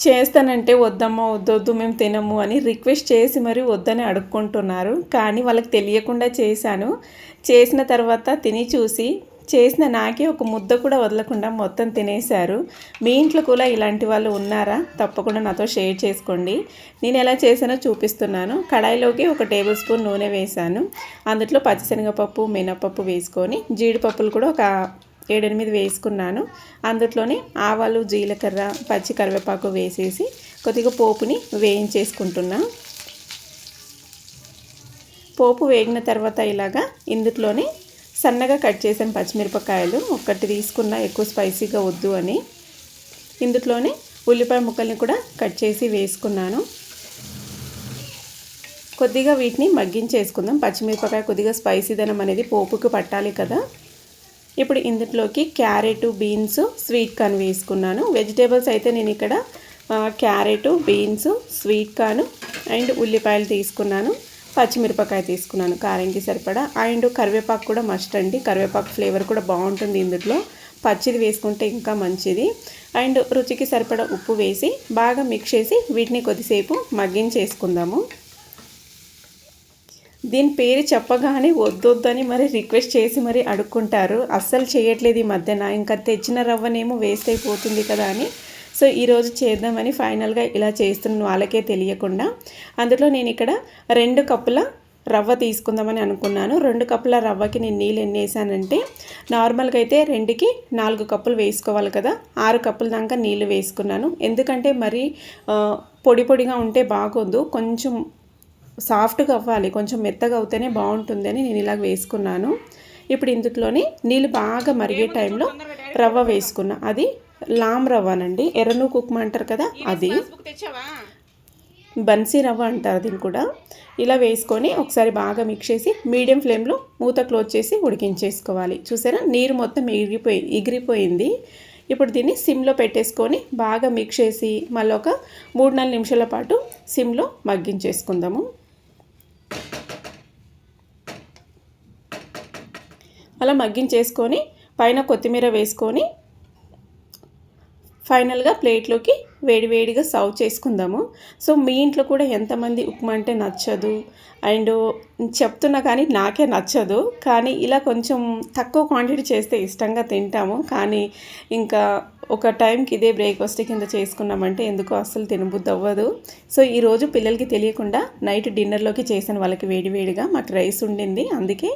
చేస్తానంటే వద్దమ్మా వద్దొద్దు మేము తినము అని రిక్వెస్ట్ చేసి మరీ వద్దని అడుక్కుంటున్నారు. కానీ వాళ్ళకి తెలియకుండా చేశాను. చేసిన తర్వాత తిని చూసి చేసిన నాకే ఒక ముద్ద కూడా వదలకుండా మొత్తం తినేశారు. మీ ఇంట్లో కూడా ఇలాంటి వాళ్ళు ఉన్నారా? తప్పకుండా నాతో షేర్ చేసుకోండి. నేను ఎలా చేశానో చూపిస్తున్నాను. కడాయిలోకి 1 టేబుల్ స్పూన్ నూనె వేశాను. అందులో పచ్చిశనగపప్పు, మినపప్పు వేసుకొని జీడిపప్పులు కూడా ఒక 7-8 వేసుకున్నాను. అందులోనే ఆవాలు, జీలకర్ర, పచ్చి కరివేపాకు వేసేసి కొద్దిగా పోపుని వేయించేసుకుంటున్నా. పోపు వేగిన తర్వాత ఇలాగా ఇందులోనే సన్నగా కట్ చేసిన పచ్చిమిరపకాయలు ఒకటి తీసుకున్న, ఎక్కువ స్పైసీగా వద్దు అని. ఇందులోనే ఉల్లిపాయ ముక్కల్ని కూడా కట్ చేసి వేసుకున్నాను. కొద్దిగా వీటిని మగ్గించేసుకుందాం. పచ్చిమిరపకాయ కొద్దిగా స్పైసీదనం అనేది పోపుకు పట్టాలి కదా. ఇప్పుడు ఇందులోకి క్యారెట్, బీన్స్, స్వీట్ కార్న్ వేసుకున్నాను. వెజిటేబుల్స్ అయితే నేను ఇక్కడ carrot, beans, sweet corn and ఉల్లిపాయలు తీసుకున్నాను. పచ్చిమిరపకాయ తీసుకున్నాను కారంకి సరిపడా. అండ్ కరివేపాకు కూడా మస్ట్ అండి. కరివేపాకు ఫ్లేవర్ కూడా బాగుంటుంది ఇందులో. పచ్చిది వేసుకుంటే ఇంకా మంచిది. అండ్ రుచికి సరిపడా ఉప్పు వేసి బాగా మిక్స్ చేసి వీటిని కొద్దిసేపు మగ్గించేసుకుందాము. దీని పేరు చెప్పగానే వద్దొద్దని మరి రిక్వెస్ట్ చేసి మరి అడుక్కుంటారు. అస్సలు చేయట్లేదు ఈ మధ్యన. ఇంకా తెచ్చిన రవ్వనేమో వేస్ట్ అయిపోతుంది కదా అని. సో ఈరోజు చేద్దామని ఫైనల్గా ఇలా చేస్తున్నాను వాళ్ళకే తెలియకుండా. అందులో నేను ఇక్కడ 2 కప్పుల రవ్వ తీసుకుందామని అనుకున్నాను. 2 కప్పుల రవ్వకి నేను నీళ్ళు ఎన్ని వేసానంటే, నార్మల్గా అయితే 2కి 4 కప్పులు వేసుకోవాలి కదా. 6 కప్పుల దాకా నీళ్ళు వేసుకున్నాను. ఎందుకంటే మరి పొడి పొడిగా ఉంటే బాగోదు, కొంచెం సాఫ్ట్గా అవ్వాలి, కొంచెం మెత్తగా అవుతేనే బాగుంటుందని నేను ఇలా వేసుకున్నాను. ఇప్పుడు ఇందులోనే నీళ్ళు బాగా మరిగే టైంలో రవ్వ వేసుకున్నా. అది లామ్ రవ్వనండి, ఎర్రనూకు ఉప్మా అంటారు కదా, అది బన్సీ రవ్వ అంటారు దీన్ని కూడా. ఇలా వేసుకొని ఒకసారి బాగా మిక్స్ చేసి మీడియం ఫ్లేమ్లో మూత క్లోజ్ చేసి ఉడికించేసుకోవాలి. చూసారా, నీరు మొత్తం ఎగిరిపోయింది. ఇప్పుడు దీన్ని సిమ్లో పెట్టేసుకొని బాగా మిక్స్ చేసి మళ్ళీ ఒక 3-4 నిమిషాల పాటు సిమ్లో మగ్గించేసుకుందాము. అలా మగ్గించేసుకొని పైన కొత్తిమీర వేసుకొని ఫైనల్గా ప్లేట్లోకి వేడివేడిగా సర్వ్ చేసుకుందాము. సో మీ ఇంట్లో కూడా ఎంతమంది ఉప్మా అంటే నచ్చదు, అండ్ చెప్తున్నా కానీ నాకే నచ్చదు. కానీ ఇలా కొంచెం తక్కువ క్వాంటిటీ చేస్తే ఇష్టంగా తింటాము. కానీ ఇంకా ఒక టైంకి ఇదే బ్రేక్ఫాస్ట్ కింద చేసుకున్నామంటే ఎందుకో అస్సలు తినబుద్ధి అవ్వదు. సో ఈరోజు పిల్లలకి తెలియకుండా నైట్ డిన్నర్లోకి చేశాను వాళ్ళకి వేడివేడిగా. మాకు రైస్ ఉండింది, అందుకే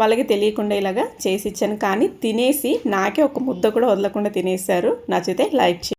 వాళ్ళకి తెలియకుండా ఇలాగా చేసి ఇచ్చాను. కానీ తినేసి నాకే ఒక ముద్ద కూడా వదలకుండా తినేశారు. నచ్చితే లైక్ చేయండి.